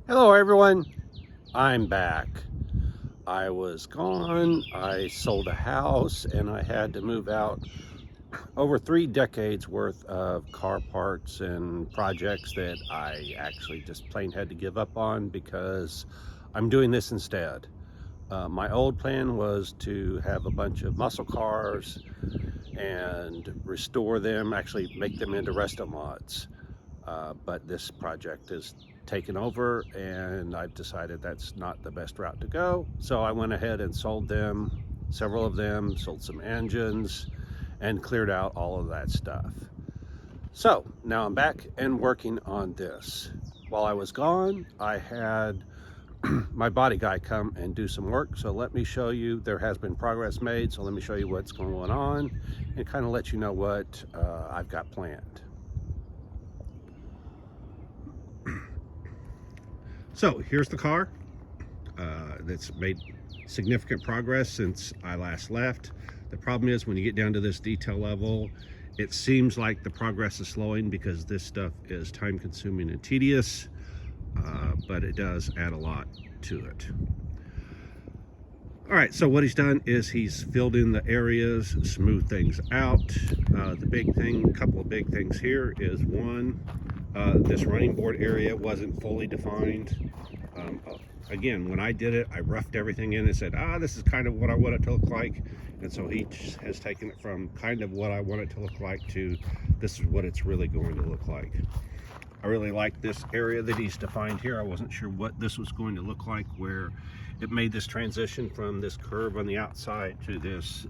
Hello everyone, I'm back. I was gone, I sold a house, and I had to move out over 3 decades worth of car parts and projects that I actually just plain had to give up on because I'm doing this instead. My old plan was to have a bunch of muscle cars and restore them, actually make them into resto mods. But this project is taken over and I've decided that's not the best route to go. So I went ahead and sold them, several of them, sold some engines and cleared out all of that stuff. So now I'm back and working on this. While I was gone, I had my body guy come and do some work. So let me show you, there has been progress made. So let me show you what's going on and kind of let you know what I've got planned. So here's the car that's made significant progress since I last left. The problem is when you get down to this detail level, it seems like the progress is slowing because this stuff is time consuming and tedious, but it does add a lot to it. All right, so what he's done is he's filled in the areas, smoothed things out. The big thing, a couple of big things here is one, this running board area wasn't fully defined. Again, when I did it, I roughed everything in and said, this is kind of what I want it to look like. And so he has taken it from kind of what I want it to look like to this is what it's really going to look like. I really like this area that he's defined here. I wasn't sure what this was going to look like, where it made this transition from this curve on the outside to this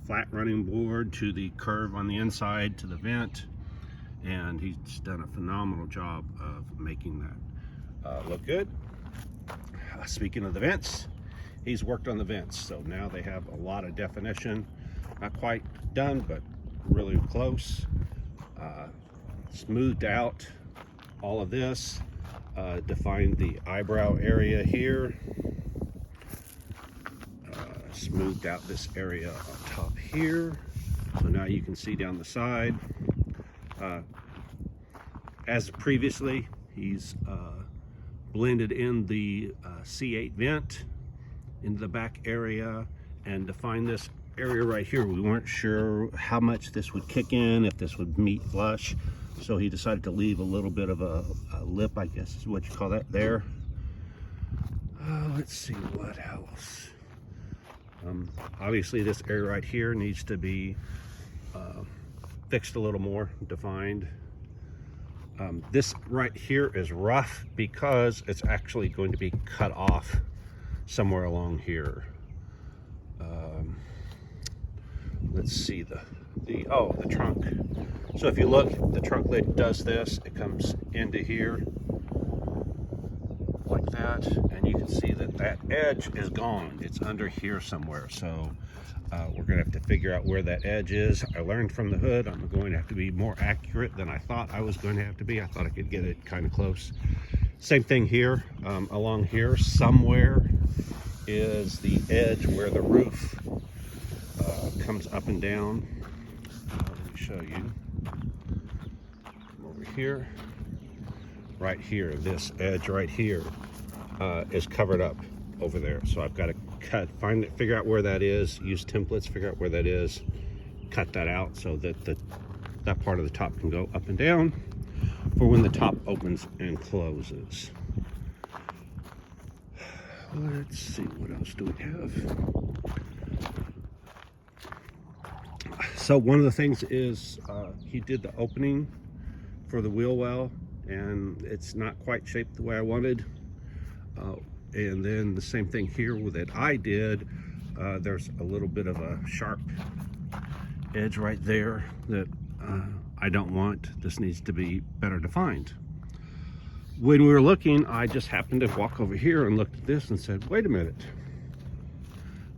flat running board to the curve on the inside to the vent. And he's done a phenomenal job of making that look good. Speaking of the vents, he's worked on the vents, so now they have a lot of definition. Not quite done, but really close. Smoothed out all of this, defined the eyebrow area here, smoothed out this area on top here, so now you can see down the side. As previously, he's blended in the C8 vent into the back area and defined this area right here. We weren't sure how much this would kick in, if this would meet flush, so he decided to leave a little bit of a lip, I guess is what you call that there. Let's see what else. Obviously this area right here needs to be fixed a little more, defined. This right here is rough because it's actually going to be cut off somewhere along here. Let's see the trunk. So if you look, the trunk lid does this. It comes into here like that, and you can see that that edge is gone. It's under here somewhere. So we're going to have to figure out where that edge is. I learned from the hood I'm going to have to be more accurate than I thought I was going to have to be. I thought I could get it kind of close. Same thing here. Along here somewhere is the edge where the roof comes up and down. Let me show you. Come over here. Right here, this edge right here is covered up over there. So I've got to figure out where that is, use templates, figure out where that is, cut that out so that that part of the top can go up and down for when the top opens and closes. Let's see, what else do we have? So one of the things is he did the opening for the wheel well, and it's not quite shaped the way I wanted. And then the same thing here with it I did. There's a little bit of a sharp edge right there that I don't want. This needs to be better defined. When we were looking, I just happened to walk over here and looked at this and said, wait a minute.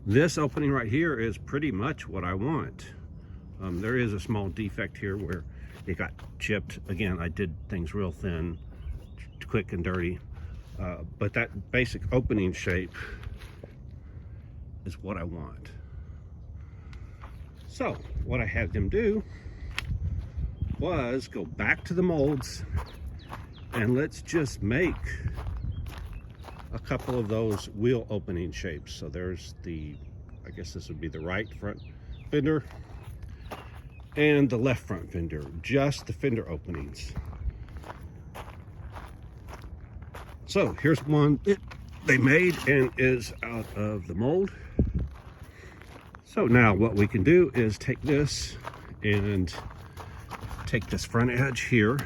This opening right here is pretty much what I want. There is a small defect here where it got chipped. Again, I did things real thin, quick and dirty. But that basic opening shape is what I want. So what I had them do was go back to the molds and let's just make a couple of those wheel opening shapes. So there's the, I guess this would be the right front fender and the left front fender, just the fender openings. So here's one that they made and is out of the mold. So now what we can do is take this and take this front edge here,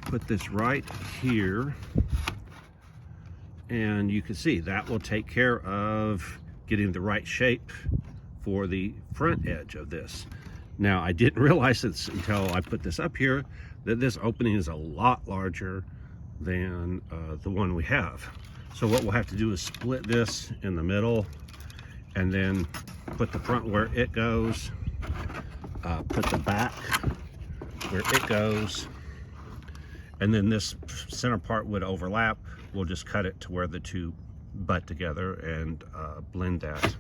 put this right here, and you can see that will take care of getting the right shape for the front edge of this. Now, I didn't realize this until I put this up here, that this opening is a lot larger than the one we have. So what we'll have to do is split this in the middle and then put the front where it goes, put the back where it goes, and then this center part would overlap. We'll just cut it to where the two butt together and blend that.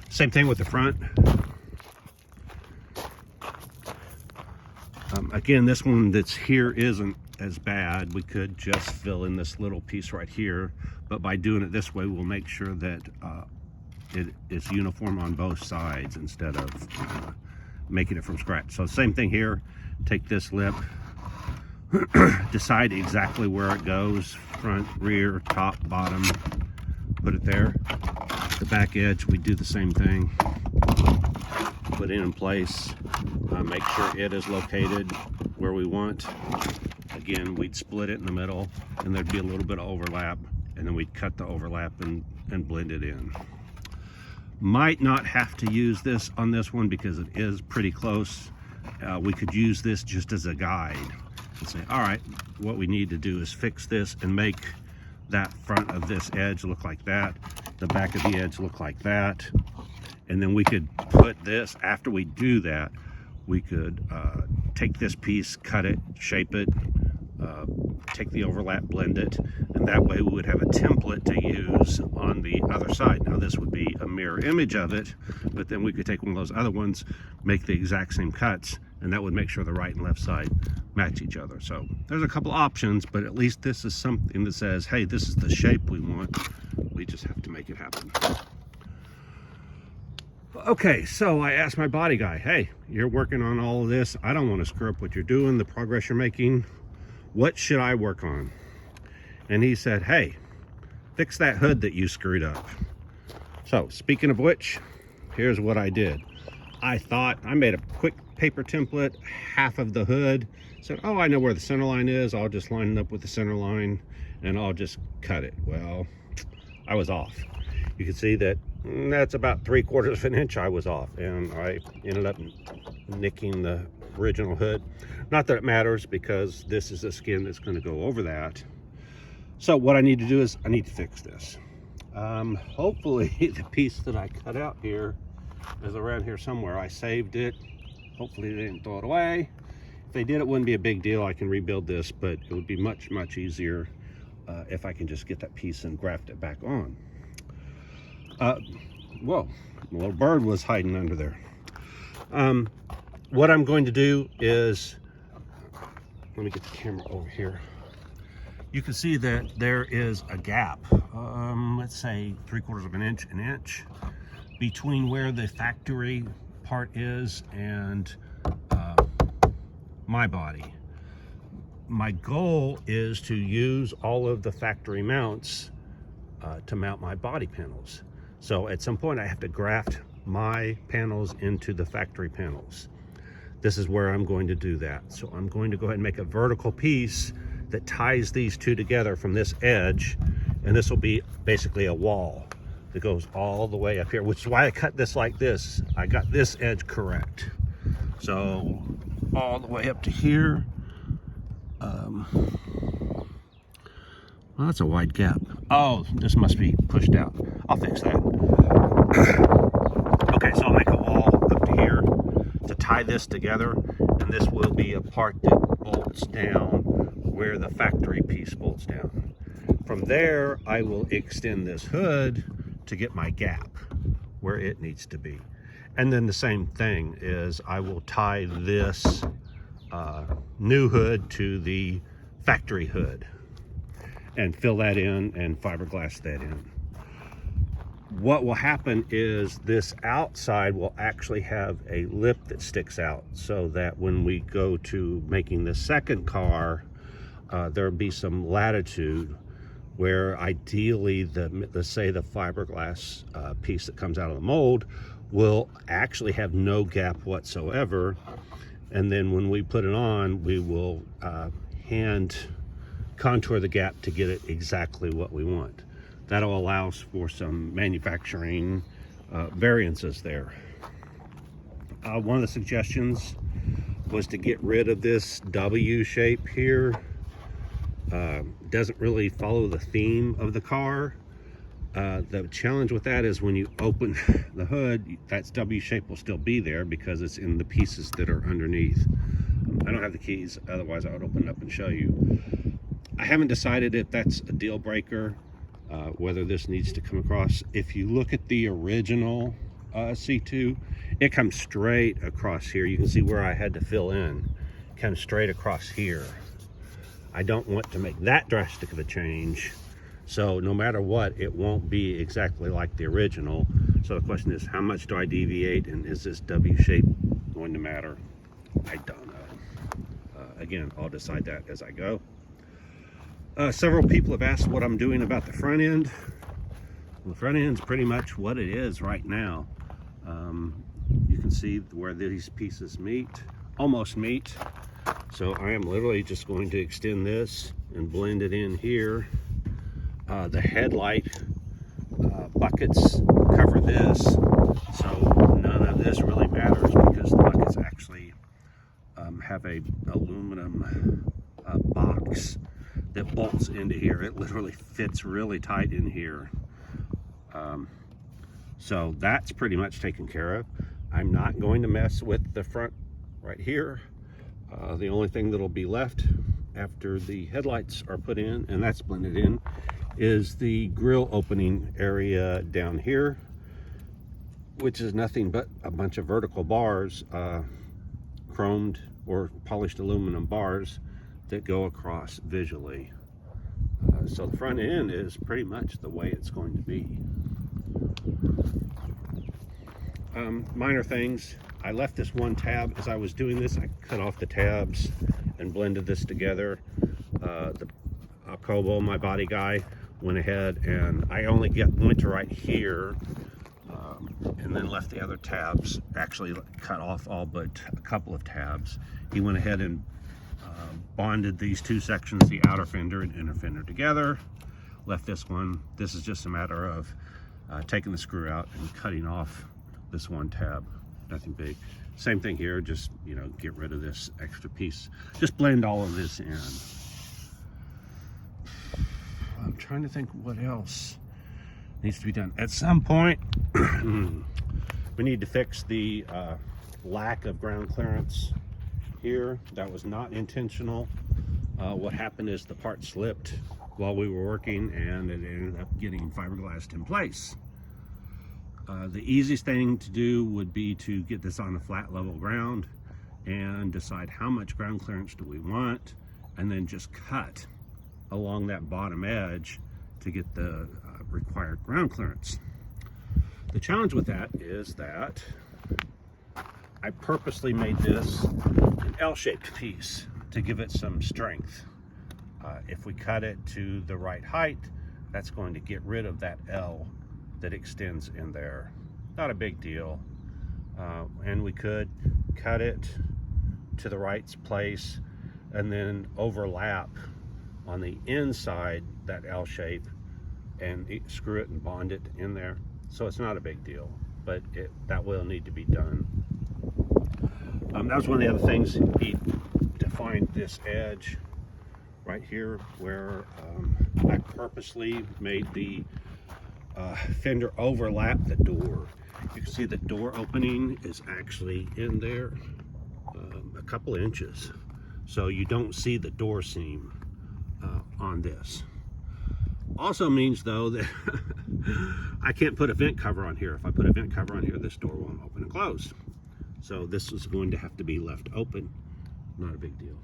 Same thing with the front. Again, this one that's here isn't as bad. We could just fill in this little piece right here, but by doing it this way, we'll make sure that it is uniform on both sides instead of making it from scratch. So same thing here, take this lip, decide exactly where it goes, front, rear, top, bottom, put it there. The back edge, we do the same thing, put it in place, make sure it is located where we want. Again, we'd split it in the middle and there'd be a little bit of overlap, and then we'd cut the overlap and blend it in. Might not have to use this on this one because it is pretty close. We could use this just as a guide and say, all right, what we need to do is fix this and make that front of this edge look like that, the back of the edge look like that, and then we could put this, after we do that, we could take this piece, cut it, shape it, take the overlap, blend it, and that way we would have a template to use on the other side. Now this would be a mirror image of it, but then we could take one of those other ones, make the exact same cuts, and that would make sure the right and left side match each other. So there's a couple options, but at least this is something that says, hey, this is the shape we want. We just have to make it happen. Okay, so I asked my body guy, hey, you're working on all of this. I don't want to screw up what you're doing, the progress you're making. What should I work on? And he said, hey, fix that hood that you screwed up. So speaking of which, here's what I did. I made a quick paper template, half of the hood, said, oh, I know where the center line is. I'll just line it up with the center line and I'll just cut it. Well, I was off. You can see that that's about 3/4 of an inch I was off, and I ended up nicking the original hood. Not that it matters because this is the skin that's going to go over that. So what I need to do is I need to fix this. Hopefully the piece that I cut out here is around here somewhere. I saved it. Hopefully they didn't throw it away. If they did, it wouldn't be a big deal. I can rebuild this, but it would be much, much easier if I can just get that piece and graft it back on. Whoa, the little bird was hiding under there. What I'm going to do is, let me get the camera over here. You can see that there is a gap, let's say 3/4 of an inch, between where the factory part is and my body. My goal is to use all of the factory mounts to mount my body panels. So at some point I have to graft my panels into the factory panels. This is where I'm going to do that. So I'm going to go ahead and make a vertical piece that ties these two together from this edge, and this will be basically a wall that goes all the way up here, which is why I cut this like this. I got this edge correct. So all the way up to here. Well, that's a wide gap. Oh, this must be pushed out. I'll fix that. Okay, so I'll make a wall up to here to tie this together, and this will be a part that bolts down where the factory piece bolts down. From there, I will extend this hood to get my gap where it needs to be. And then the same thing is I will tie this new hood to the factory hood. and fill that in and fiberglass that in. What will happen is this outside will actually have a lip that sticks out, so that when we go to making the second car, there'll be some latitude where ideally say the fiberglass piece that comes out of the mold will actually have no gap whatsoever. And then when we put it on, we will hand contour the gap to get it exactly what we want. That'll allow for some manufacturing variances there. One of the suggestions was to get rid of this W shape here. Doesn't really follow the theme of the car. The challenge with that is when you open the hood, that W shape will still be there because it's in the pieces that are underneath. I don't have the keys, otherwise I would open it up and show you. I haven't decided if that's a deal breaker, whether this needs to come across. If you look at the original C2, it comes straight across here. You can see where I had to fill in. It comes straight across here. I don't want to make that drastic of a change, so no matter what, it won't be exactly like the original. So the question is, how much do I deviate, and is this W shape going to matter? I don't know. Again, I'll decide that as I go. Several people have asked what I'm doing about the front end. Well, the front end's pretty much what it is right now. You can see where these pieces meet, almost meet. So I am literally just going to extend this and blend it in here. The headlight buckets cover this, so none of this really matters because the buckets actually have a aluminum box that bolts into here. It literally fits really tight in here. So that's pretty much taken care of. I'm not going to mess with the front right here. The only thing that'll be left after the headlights are put in, and that's blended in, is the grill opening area down here, which is nothing but a bunch of vertical bars, chromed or polished aluminum bars that go across visually. So the front end is pretty much the way it's going to be. Minor things. I left this one tab. As I was doing this, I cut off the tabs and blended this together. The Jacobo, my body guy, went ahead and I only went to right here, and then left the other tabs, actually cut off all but a couple of tabs. He went ahead and bonded these two sections, the outer fender and inner fender, together. Left this one. This is just a matter of taking the screw out and cutting off this one tab. Nothing big. Same thing here, just, you know, get rid of this extra piece. Just blend all of this in. I'm trying to think what else needs to be done. At some point, we need to fix the lack of ground clearance here. That was not intentional. What happened is the part slipped while we were working and it ended up getting fiberglassed in place. The easiest thing to do would be to get this on a flat level ground and decide how much ground clearance do we want, and then just cut along that bottom edge to get the required ground clearance. The challenge with that is that I purposely made this an L-shaped piece to give it some strength. If we cut it to the right height, that's going to get rid of that L that extends in there. Not a big deal. And we could cut it to the right place and then overlap on the inside that L shape and screw it and bond it in there. So it's not a big deal, but that will need to be done. That was one of the other things, he defined this edge right here where I purposely made the fender overlap the door. You can see the door opening is actually in there a couple inches, so you don't see the door seam on this. Also means though that I can't put a vent cover on here. If I put a vent cover on here, this door won't open and close. So this is going to have to be left open. Not a big deal.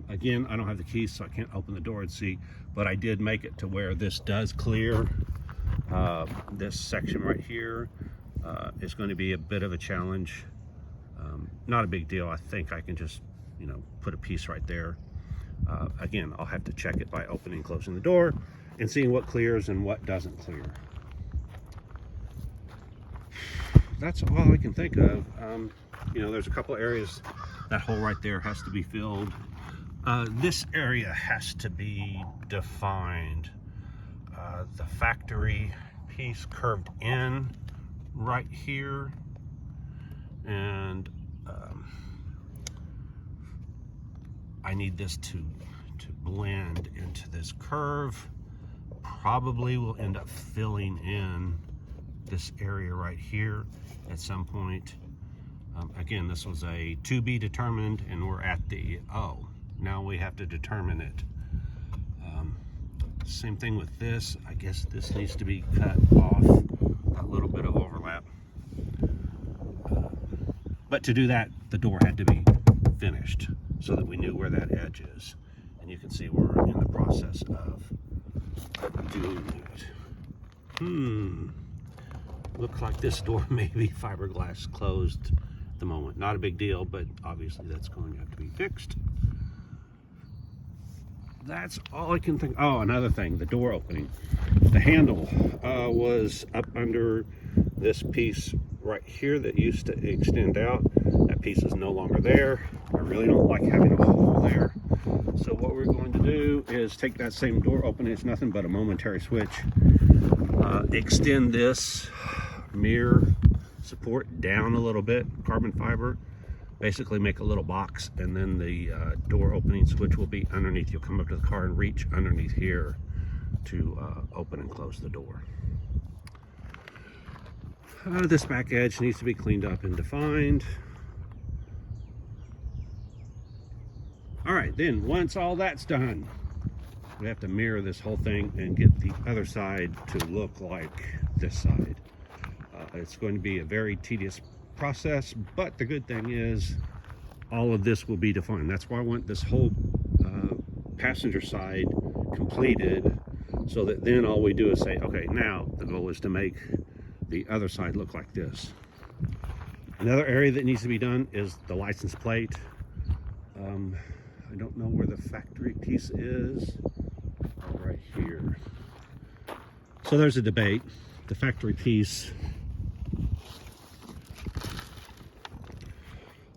Again, I don't have the keys, so I can't open the door and see, but I did make it to where this does clear. This section right here is going to be a bit of a challenge. Not a big deal. I think I can just, you know, put a piece right there. Again, I'll have to check it by opening and closing the door and seeing what clears and what doesn't clear. That's all I can think of. You know, there's a couple areas. That hole right there has to be filled. This area has to be defined. The factory piece curved in right here, and I need this to blend into this curve. Probably will end up filling in this area right here at some point. Again, this was a to be determined, and we're at the now we have to determine it. Same thing with this. I guess this needs to be cut off, a little bit of overlap. But to do that, the door had to be finished so that we knew where that edge is. And you can see we're in the process of doing that. Looks like this door may be fiberglass closed at the moment. Not a big deal, but obviously that's going to have to be fixed. That's all I can think. Oh, another thing, the door opening. The handle was up under this piece right here that used to extend out. That piece is no longer there. I really don't like having a hole there. So what we're going to do is take that same door opening. It's nothing but a momentary switch. Extend this mirror support down a little bit, carbon fiber. Basically make a little box, and then the door opening switch will be underneath. You'll come up to the car and reach underneath here to open and close the door. This back edge needs to be cleaned up and defined. All right, then once all that's done, we have to mirror this whole thing and get the other side to look like this side. It's going to be a very tedious process, but the good thing is all of this will be defined. That's why I want this whole passenger side completed, so that then all we do is say, okay, now the goal is to make the other side look like this. Another area that needs to be done is the license plate. I don't know where the factory piece is. Right here. So there's a debate. The factory piece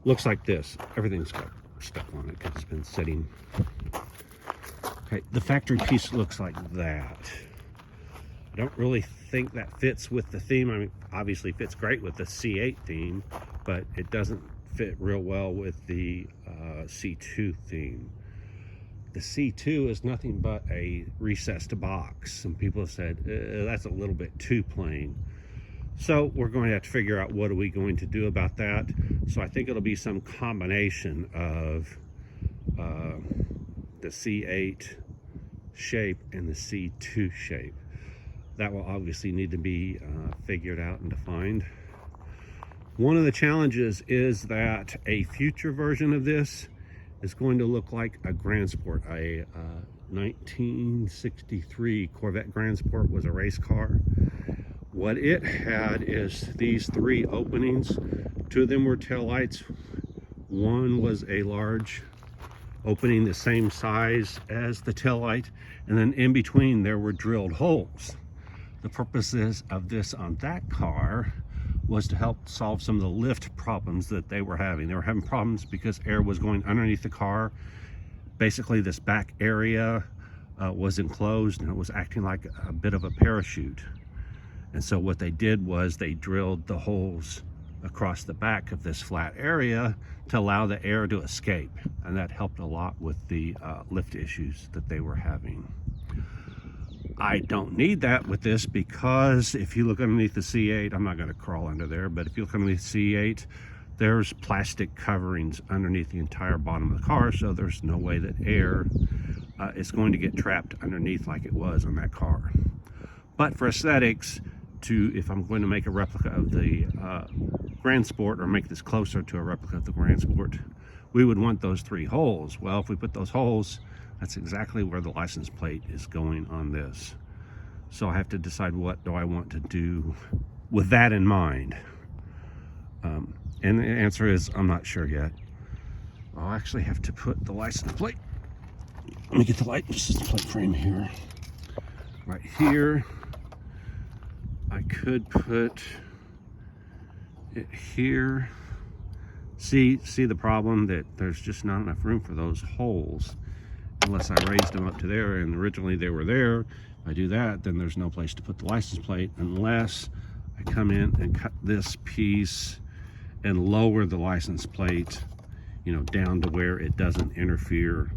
looks like this. Everything's got stuff on it because it's been sitting. Okay, the factory piece looks like that. I don't really think that fits with the theme. I mean, obviously fits great with the C8 theme, but it doesn't fit real well with the C2 theme. The C2 is nothing but a recessed box. Some people have said that's a little bit too plain. So we're going to have to figure out what are we going to do about that. So I think it'll be some combination of the C8 shape and the C2 shape. That will obviously need to be figured out and defined. One of the challenges is that a future version of this is going to look like a Grand Sport. A 1963 Corvette Grand Sport was a race car. What it had is these three openings. Two of them were taillights. One was a large opening the same size as the taillight, and then in between there were drilled holes. The purposes of this on that car was to help solve some of the lift problems that they were having. They were having problems because air was going underneath the car. Basically, this back area was enclosed, and it was acting like a bit of a parachute. And so what they did was they drilled the holes across the back of this flat area to allow the air to escape. And that helped a lot with the lift issues that they were having. I don't need that with this, because if you look underneath the C8, I'm not going to crawl under there, but if you look underneath the C8, there's plastic coverings underneath the entire bottom of the car, so there's no way that air is going to get trapped underneath like it was on that car. But for aesthetics, if I'm going to make a replica of the Grand Sport, or make this closer to a replica of the Grand Sport, we would want those 3 holes. Well, if we put those holes, that's exactly where the license plate is going on this. So I have to decide what do I want to do with that in mind. And the answer is I'm not sure yet. I'll actually have to put the license plate. Let me get the license plate frame here. Right here. I could put it here. See the problem that there's just not enough room for those holes unless I raised them up to there, and originally they were there. If I do that, then there's no place to put the license plate unless I come in and cut this piece and lower the license plate, you know, down to where it doesn't interfere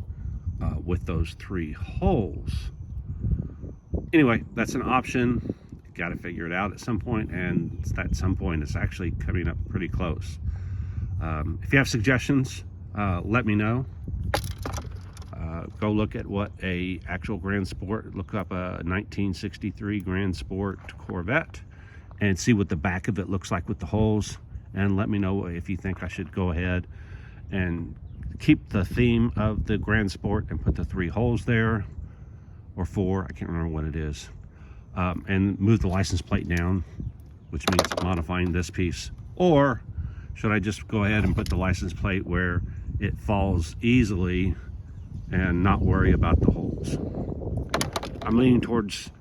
with those 3 holes. Anyway, that's an option. Got to figure it out at some point, and that some point is actually coming up pretty close. If you have suggestions, let me know. Go look at what a actual Grand Sport, look up a 1963 Grand Sport Corvette and see what the back of it looks like with the holes, and let me know if you think I should go ahead and keep the theme of the Grand Sport and put the 3 holes there, or 4, I can't remember what it is, and move the license plate down, which means modifying this piece. Or should I just go ahead and put the license plate where it falls easily and not worry about the holes? I'm leaning towards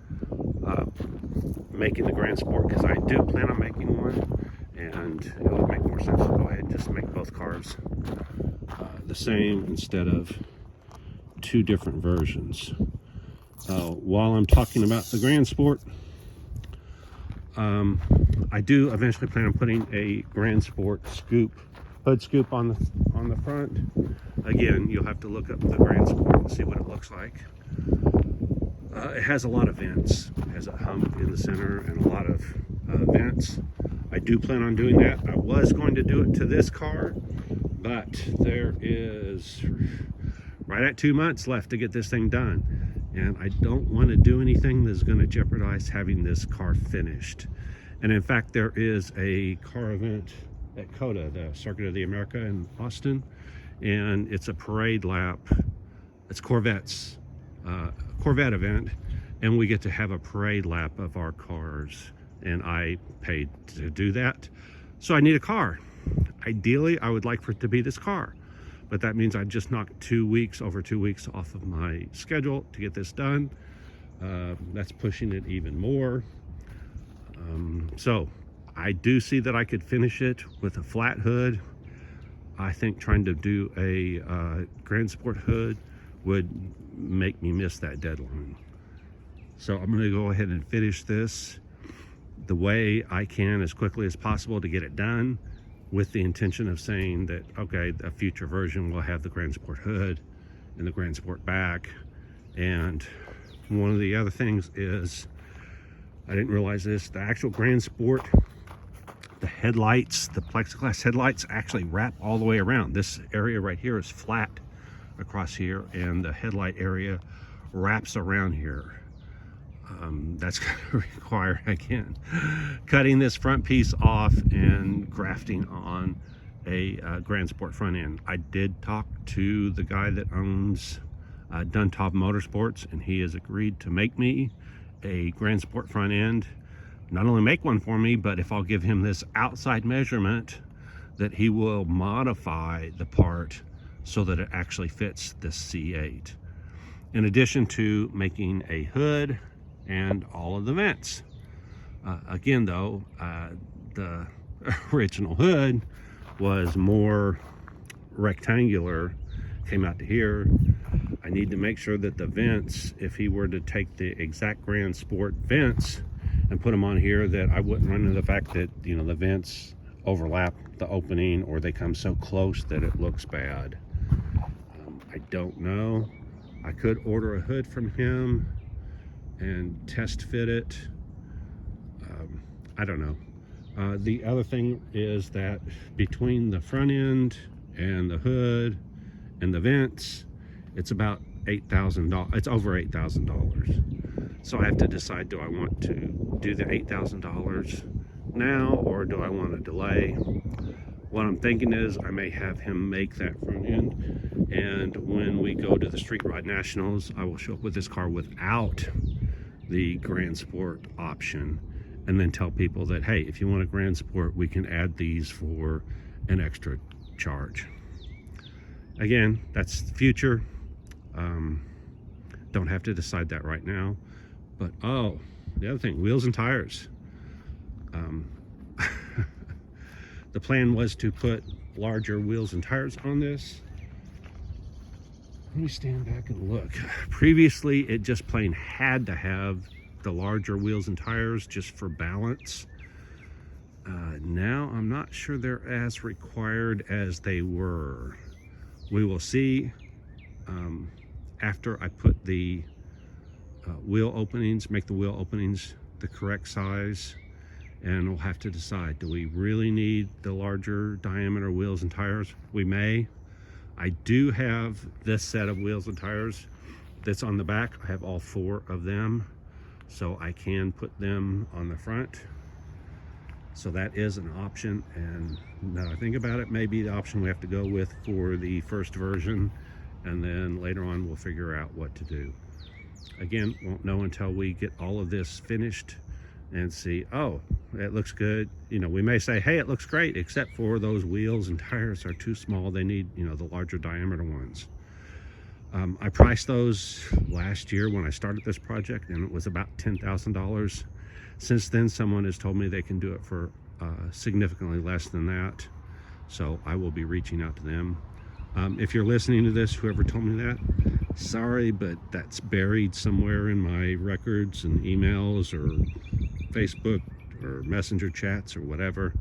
making the Grand Sport because I do plan on making one, and it would make more sense to go ahead and just make both cars the same instead of 2 different versions. While I'm talking about the Grand Sport, I do eventually plan on putting a Grand Sport hood scoop on the front. Again, you'll have to look up the Grand Sport and see what it looks like. It has a lot of vents. It has a hump in the center and a lot of vents. I do plan on doing that. I was going to do it to this car, but there is right at 2 months left to get this thing done, and I don't want to do anything that's going to jeopardize having this car finished. And in fact, there is a car event at COTA, the Circuit of the America in Austin, and it's a parade lap. It's Corvette event, and we get to have a parade lap of our cars, and I paid to do that. So I need a car. Ideally, I would like for it to be this car, but that means I just knocked 2 weeks, over 2 weeks off of my schedule to get this done. That's pushing it even more. So I do see that I could finish it with a flat hood. I think trying to do a Grand Sport hood would make me miss that deadline. So I'm going to go ahead and finish this the way I can as quickly as possible to get it done, with the intention of saying that, okay, a future version will have the Grand Sport hood and the Grand Sport back. And one of the other things is, I didn't realize this, the actual Grand Sport, the headlights, the plexiglass headlights actually wrap all the way around. This area right here is flat across here, and the headlight area wraps around here. That's going to require, again, cutting this front piece off and grafting on a Grand Sport front end. I did talk to the guy that owns Duntov Motorsports, and he has agreed to make me a Grand Sport front end. Not only make one for me, but if I'll give him this outside measurement, that he will modify the part so that it actually fits this C8. In addition to making a hood and all of the vents. Again though, the original hood was more rectangular, came out to here. I need to make sure that the vents, if he were to take the exact Grand Sport vents and put them on here, that I wouldn't run into the fact that, you know, the vents overlap the opening or they come so close that it looks bad. I don't know. I could order a hood from him and test fit it. I don't know. The other thing is that between the front end and the hood and the vents, it's about $8,000. It's over $8,000. So I have to decide, do I want to do the $8,000 now, or do I want to delay? What I'm thinking is I may have him make that front end, and when we go to the Street Rod Nationals, I will show up with this car without the Grand Sport option, and then tell people that, hey, if you want a Grand Sport, we can add these for an extra charge. Again, that's the future. Don't have to decide that right now. But oh, the other thing, wheels and tires. The plan was to put larger wheels and tires on this. Let me stand back and look. Previously, it just plain had to have the larger wheels and tires just for balance. Now, I'm not sure they're as required as they were. We will see after I put the wheel openings, make the wheel openings the correct size, and we'll have to decide, do we really need the larger diameter wheels and tires? We may. I do have this set of wheels and tires that's on the back. I have all 4 of them, so I can put them on the front. So that is an option, and now I think about it, maybe the option we have to go with for the first version, and then later on we'll figure out what to do. Again, won't know until we get all of this finished and see, oh, it looks good. You know, we may say, hey, it looks great, except for those wheels and tires are too small. They need, you know, the larger diameter ones. I priced those last year when I started this project, and it was about $10,000. Since then, someone has told me they can do it for significantly less than that. So I will be reaching out to them. If you're listening to this, whoever told me that, sorry, but that's buried somewhere in my records and emails or Facebook or messenger chats or whatever.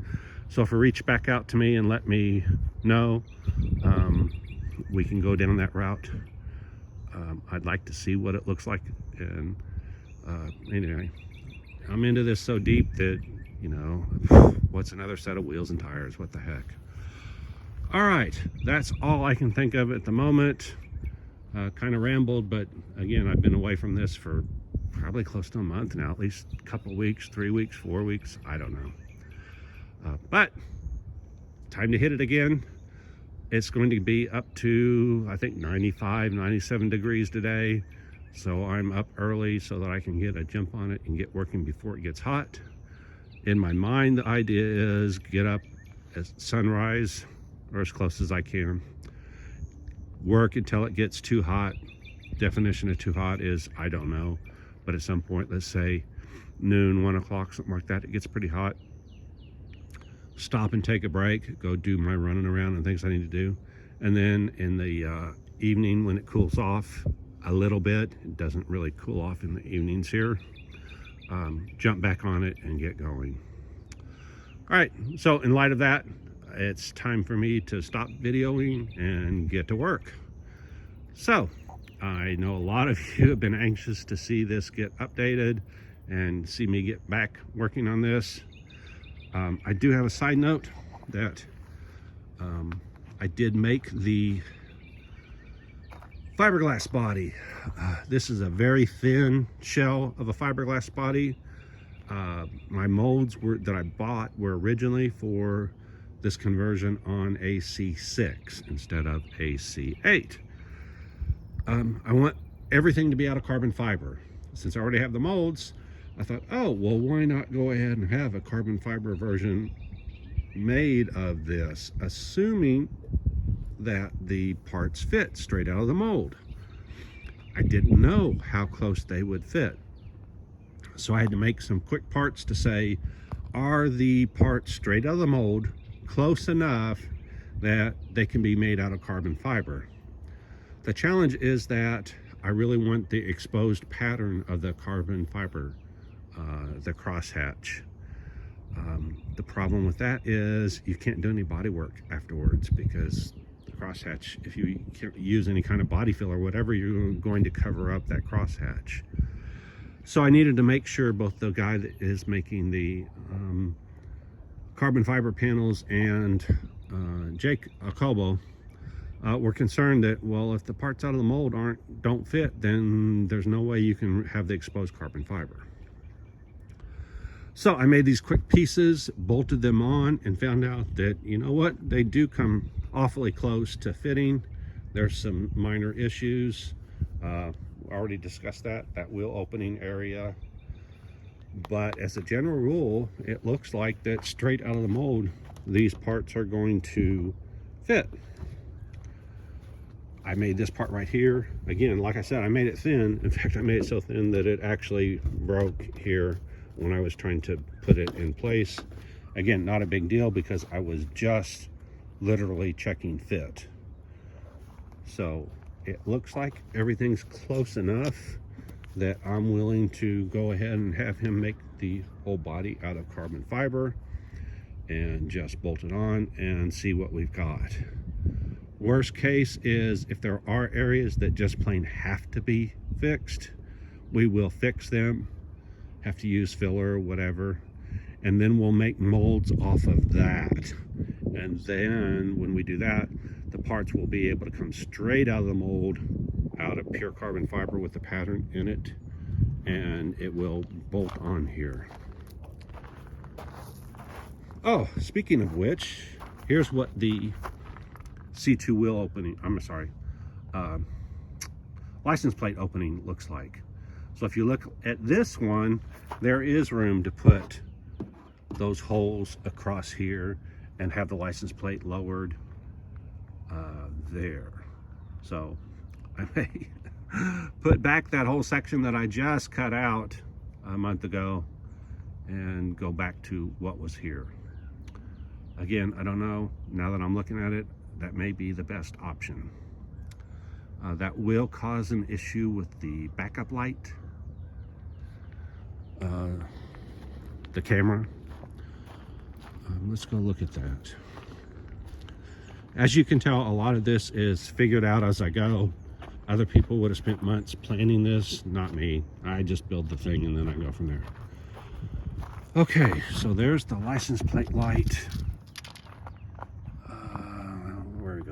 So if you reach back out to me and let me know, we can go down that route. I'd like to see what it looks like. And anyway, I'm into this so deep that, you know, what's another set of wheels and tires? What the heck? All right, that's all I can think of at the moment. Kind of rambled, but again, I've been away from this for probably close to a month now, at least a couple weeks, 3 weeks, 4 weeks, I don't know. But time to hit it again. It's going to be up to, I think, 95, 97 degrees today. So I'm up early so that I can get a jump on it and get working before it gets hot. In my mind, the idea is get up at sunrise or as close as I can. Work until it gets too hot. Definition of too hot is, I don't know. But at some point, let's say noon, 1 o'clock, something like that, it gets pretty hot. Stop and take a break, go do my running around and things I need to do. And then in the evening, when it cools off a little bit, it doesn't really cool off in the evenings here, jump back on it and get going. All right, so in light of that, it's time for me to stop videoing and get to work. So I know a lot of you have been anxious to see this get updated and see me get back working on this. I do have a side note that I did make the fiberglass body. This is a very thin shell of a fiberglass body. My molds that I bought were originally for this conversion on a C6 instead of a C8. I want everything to be out of carbon fiber. Since I already have the molds, I thought, oh, well, why not go ahead and have a carbon fiber version made of this, assuming that the parts fit straight out of the mold. I didn't know how close they would fit. So I had to make some quick parts to say, are the parts straight out of the mold close enough that they can be made out of carbon fiber? The challenge is that I really want the exposed pattern of the carbon fiber, the crosshatch. The problem with that is you can't do any body work afterwards, because the crosshatch, if you use any kind of body fill or whatever, you're going to cover up that crosshatch. So I needed to make sure both the guy that is making the carbon fiber panels and Jacobo were concerned that, well, if the parts out of the mold don't fit, then there's no way you can have the exposed carbon fiber. So I made these quick pieces, bolted them on, and found out that, you know what, they do come awfully close to fitting. There's some minor issues. Already discussed that wheel opening area. But as a general rule, it looks like that straight out of the mold, these parts are going to fit. I made this part right here. Again, like I said, I made it thin. In fact, I made it so thin that it actually broke here when I was trying to put it in place. Again, not a big deal because I was just literally checking fit. So it looks like everything's close enough that I'm willing to go ahead and have him make the whole body out of carbon fiber and just bolt it on and see what we've got. Worst case is if there are areas that just plain have to be fixed, we will fix them, have to use filler or whatever, and then we'll make molds off of that. And then when we do that, the parts will be able to come straight out of the mold, out of pure carbon fiber with the pattern in it, and it will bolt on here. Oh, speaking of which, here's what the C2 wheel opening, license plate opening looks like. So if you look at this one, there is room to put those holes across here and have the license plate lowered there. So I may put back that whole section that I just cut out a month ago and go back to what was here. Again, I don't know. Now that I'm looking at it, that may be the best option. That will cause an issue with the backup light, the camera. Let's go look at that. As you can tell, a lot of this is figured out as I go. Other people would have spent months planning this, not me. I just build the thing and then I go from there. Okay, so there's the license plate light.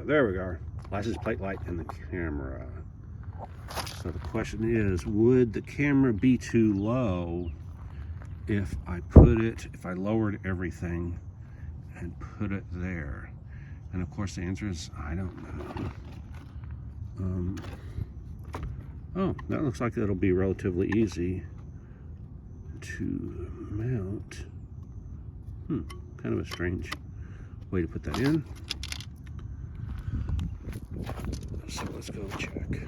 There we go. License plate light and the camera. So the question is, would the camera be too low if I lowered everything and put it there? And of course the answer is, I don't know. Oh, that looks like it'll be relatively easy to mount. Kind of a strange way to put that in. So let's go check.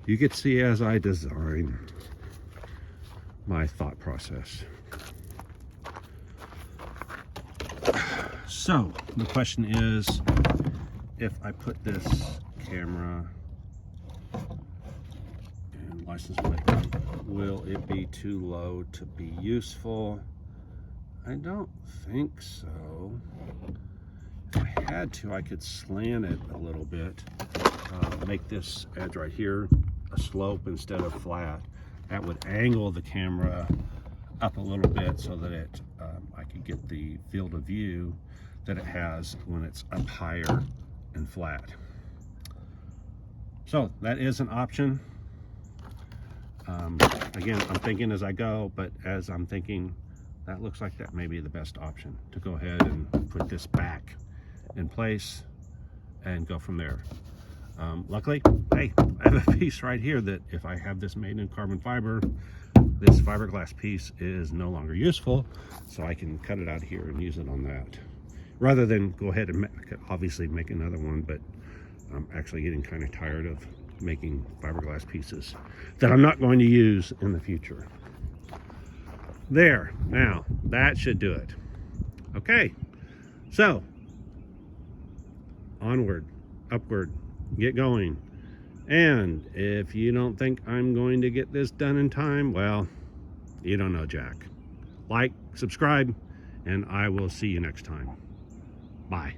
You can see as I design my thought process. So the question is, if I put this camera and license plate, will it be too low to be useful? I don't think so. If I had to, I could slant it a little bit, make this edge right here a slope instead of flat. That would angle the camera up a little bit so that I could get the field of view that it has when it's up higher and flat. So that is an option. Again, I'm thinking as I go, but as I'm thinking, that looks like that may be the best option, to go ahead and put this back in place and go from there. Luckily, hey, I have a piece right here that if I have this made in carbon fiber, this fiberglass piece is no longer useful, so I can cut it out here and use it on that. Rather than go ahead and obviously make another one, but I'm actually getting kind of tired of making fiberglass pieces that I'm not going to use in the future. There, now that should do it. Okay, so onward, upward, get going. And if you don't think I'm going to get this done in time, well, you don't know Jack. Like, subscribe, and I will see you next time. Bye.